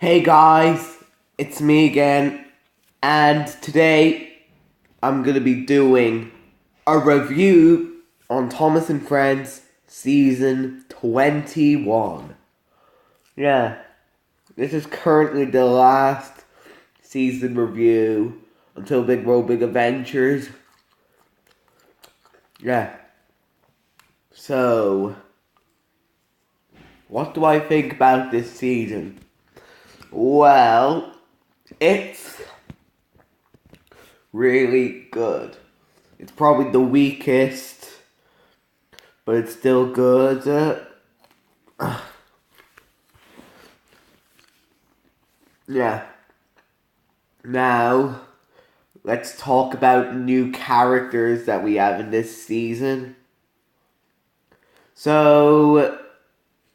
Hey guys, it's me again, and today I'm gonna be doing a review on Thomas and Friends Season 21. Yeah, this is currently the last season review until Big World Big Adventures. Yeah, so what do I think about this season? Well, it's really good. It's probably the weakest, but it's still good. Yeah. Now, let's talk about new characters that we have in this season. So,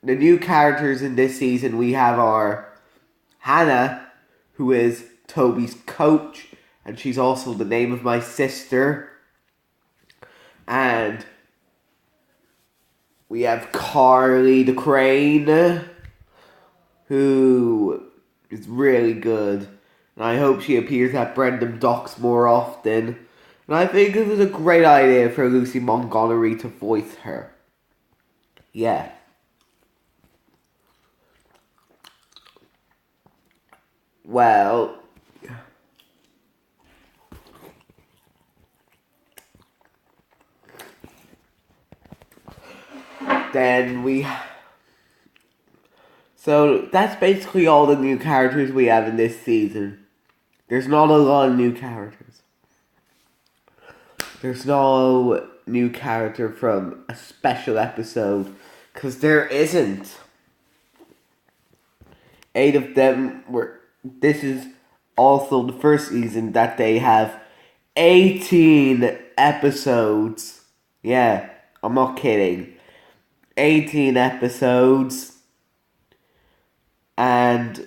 the new characters in this season we have are Hannah, who is Toby's coach, and she's also the name of my sister. And we have Carly the Crane, who is really good. And I hope she appears at Brendan Docks more often. And I think it was a great idea for Lucy Montgomery to voice her. Yeah. Well, then we... So, that's basically all the new characters we have in this season. There's not a lot of new characters. There's no new character from a special episode, because there isn't. 8 of them were... This is also the first season that they have 18 episodes. Yeah, I'm not kidding. 18 episodes. And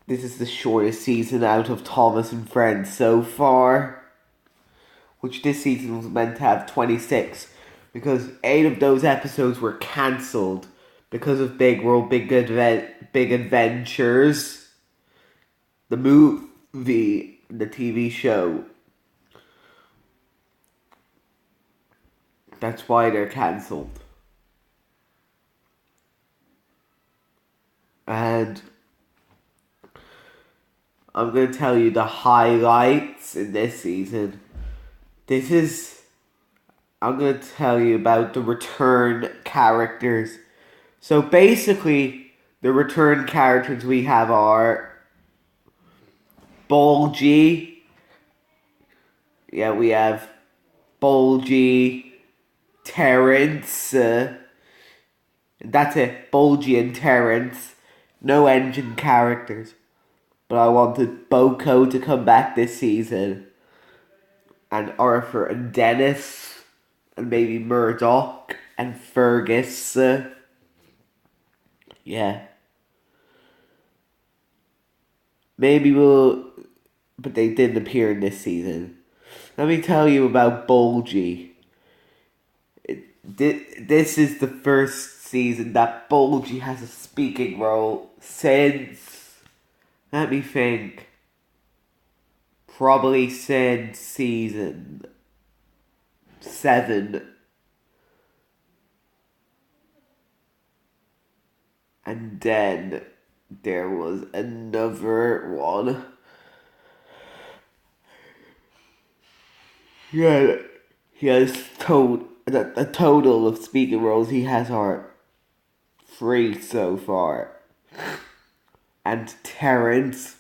this is the shortest season out of Thomas and Friends so far. Which this season was meant to have 26. Because 8 of those episodes were cancelled because of Big World Big Adventures. The movie, the TV show. That's why they're cancelled. And I'm going to tell you the highlights in this season. I'm going to tell you about the return characters. So basically, the return characters we have are Bulgy. Yeah, we have Bulgy, Terrence. That's it, Bulgy and Terrence. No engine characters. But I wanted Boko to come back this season. And Arthur and Dennis. And maybe Murdoch and Fergus. Yeah. Maybe we'll... But they didn't appear in this season. Let me tell you about Bulgy. This is the first season that Bulgy has a speaking role since... Let me think. Probably since season 7. And then there was another one. Yeah, he has a total of speaking roles. He has our 3 so far. And Terrence,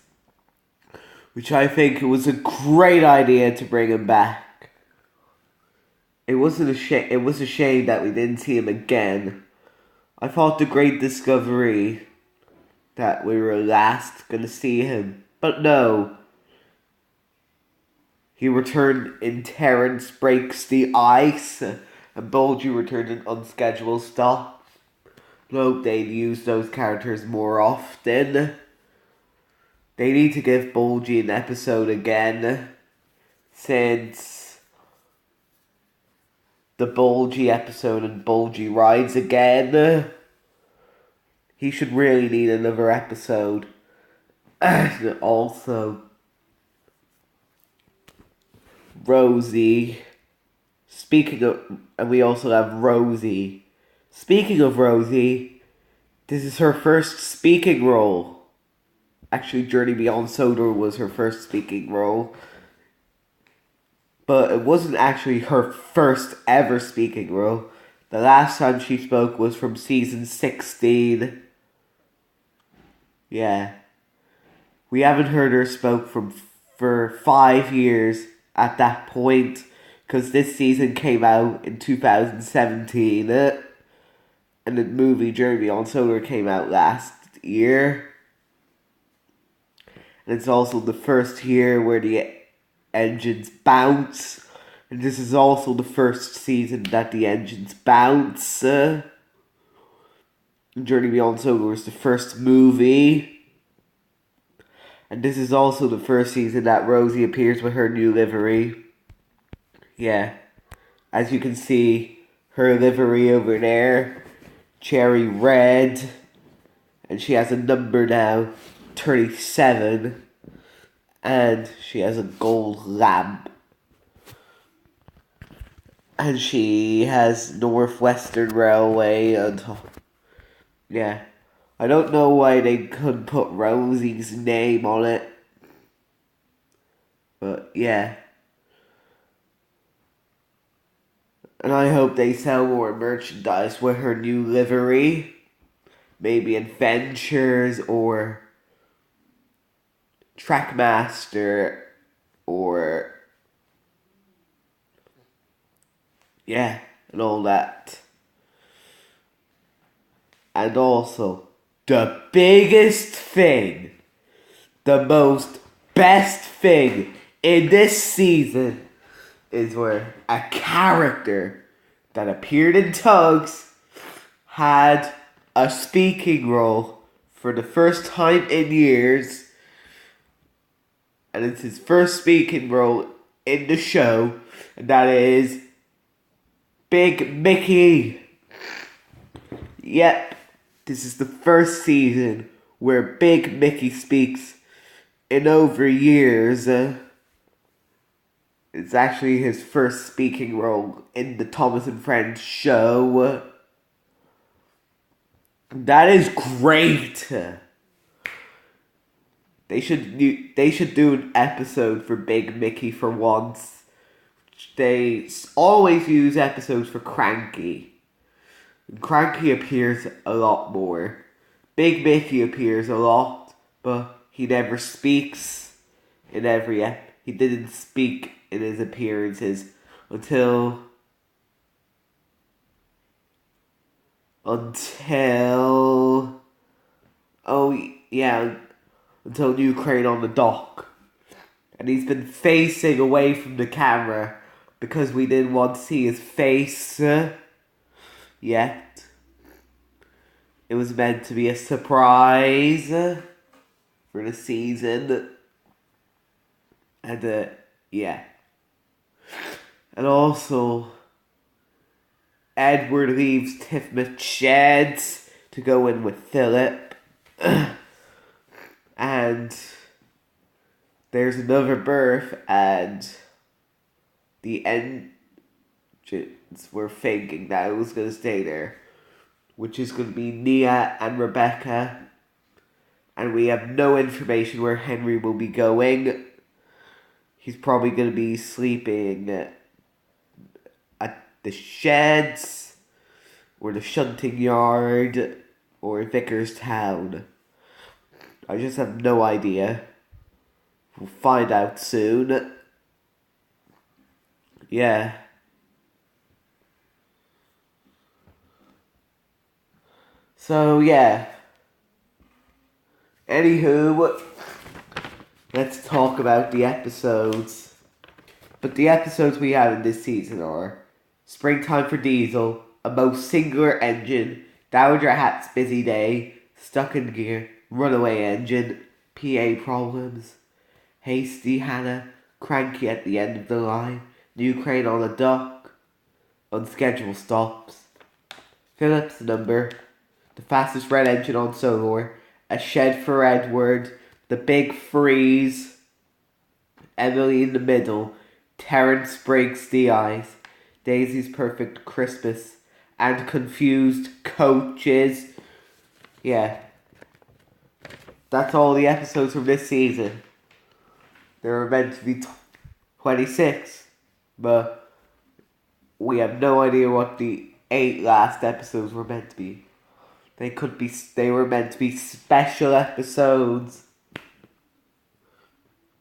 which I think was a great idea to bring him back. It was a shame that we didn't see him again. I thought the great discovery that we were last gonna see him, but no. He returned in Terrence Breaks the Ice, and Bulgy returned in Unscheduled Stop. No, they'd use those characters more often. They need to give Bulgy an episode again, since the Bulgy episode and Bulgy Rides Again He should really need another episode. And also, Rosie. And we also have Rosie. Speaking of Rosie, this is her first speaking role. Actually, Journey Beyond Soda was her first speaking role. But it wasn't actually her first ever speaking role. The last time she spoke was from season 16. Yeah. We haven't heard her spoke for 5 years at that point, because this season came out in 2017, and the movie Journey Beyond Solar came out last year. And it's also the first year where the engines bounce, and this is also the first season that the engines bounce. Journey Beyond Solar was the first movie. And this is also the first season that Rosie appears with her new livery. Yeah. As you can see, her livery over there, cherry red. And she has a number now, 37. And she has a gold lamp. And she has Northwestern Railway on top. Yeah. I don't know why they couldn't put Rosie's name on it. But yeah. And I hope they sell more merchandise with her new livery. Maybe Adventures or Trackmaster or yeah, and all that. And also, the biggest thing, the most best thing in this season is where a character that appeared in Tugs had a speaking role for the first time in years. And it's his first speaking role in the show, and that is Big Mickey. Yep, this is the first season where Big Mickey speaks in over years. It's actually his first speaking role in the Thomas and Friends show. That is great. They should do an episode for Big Mickey for once. They always use episodes for Cranky. Cranky appears a lot more. Big Mickey appears a lot, but he never speaks in every he didn't speak in his appearances until New Crane on the Dock. And he's been facing away from the camera because we didn't want to see his face yet. It was meant to be a surprise for the season. And yeah. And also, Edward leaves Tiffany's sheds to go in with Philip. And there's another berth, and the engines were thinking that it was going to stay there, which is going to be Nia and Rebecca. And we have no information where Henry will be going. He's probably going to be sleeping at the sheds, or the shunting yard, or Vickerstown. I just have no idea. We'll find out soon. Yeah. So, yeah. Anywho, let's talk about the episodes. But the episodes we have in this season are Springtime for Diesel, A Most Singular Engine, Dowager Hat's Busy Day, Stuck in Gear, Runaway Engine, PA Problems, Hasty Hannah, Cranky at the End of the Line, New Crane on the Dock, Unscheduled Stops, Philip's Number, the fastest red engine on Solar, A Shed for Edward, The Big Freeze, Emily in the Middle, Terence Breaks the Ice, Daisy's Perfect Christmas, and Confused Coaches. Yeah. That's all the episodes from this season. There were meant to be 26, but we have no idea what the 8 last episodes were meant to be. They were meant to be special episodes,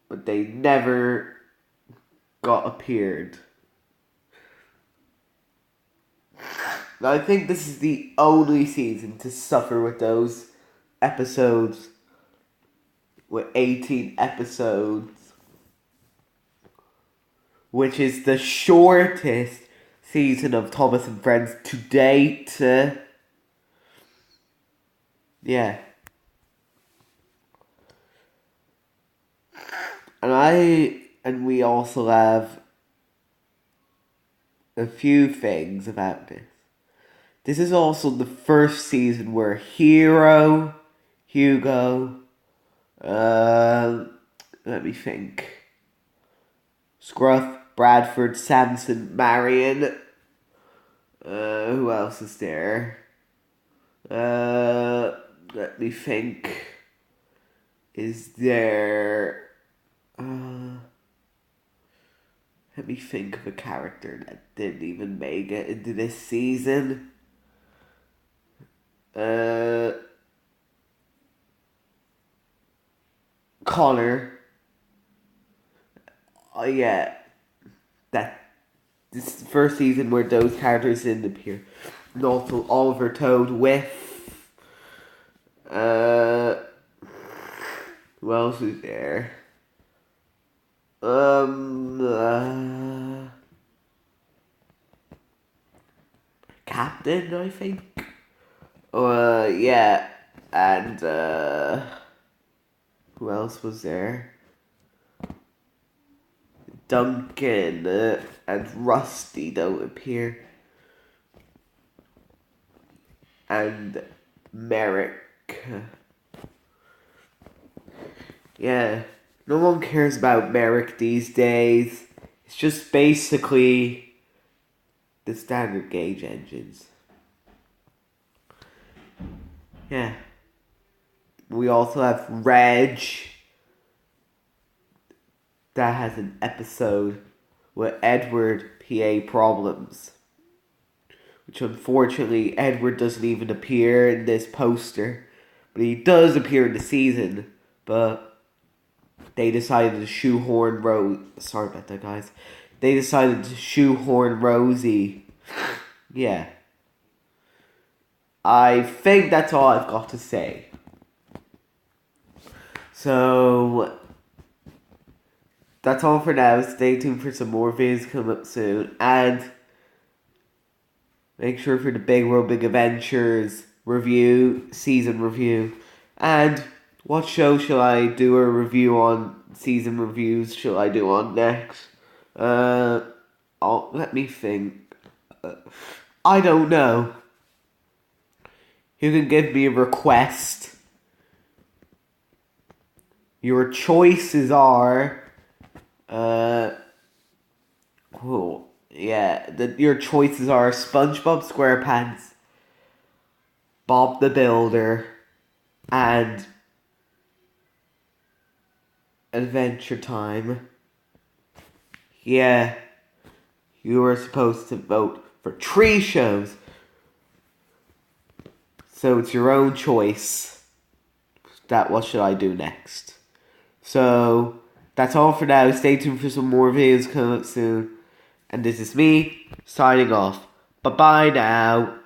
but they never appeared. Now, I think this is the only season to suffer with those episodes, with 18 episodes, which is the shortest season of Thomas and Friends to date. Yeah. And we also have a few things about this. This is also the first season where Hugo, let me think, Scruff, Bradford, Samson, Marion, who else is there? Let me think. Is there... let me think of a character that didn't even make it into this season. Connor. Oh yeah. This is the first season where those characters didn't appear. And also Oliver Toad with... who else is there? Captain, I think. Yeah, and who else was there? Duncan and Rusty don't appear, and Merrick. Yeah, no one cares about Merrick these days. It's just basically the standard gauge engines. Yeah. We also have Reg. That has an episode with Edward PA problems. Which unfortunately Edward doesn't even appear in this poster. But he does appear in the season. But they decided to shoehorn Sorry about that, guys. They decided to shoehorn Rosie. Yeah. I think that's all I've got to say. So, that's all for now. Stay tuned for some more videos coming up soon. And make sure for the Big World Big Adventures review, season review. And what show shall I do a review on, season reviews shall I do on next? Let me think. I don't know. You can give me a request. Your choices are... cool. Yeah, your choices are SpongeBob SquarePants, Bob the Builder, and Adventure Time. Yeah, you were supposed to vote for 3 shows. So it's your own choice. What should I do next? So, that's all for now. Stay tuned for some more videos coming up soon. And this is me, signing off. Bye-bye now.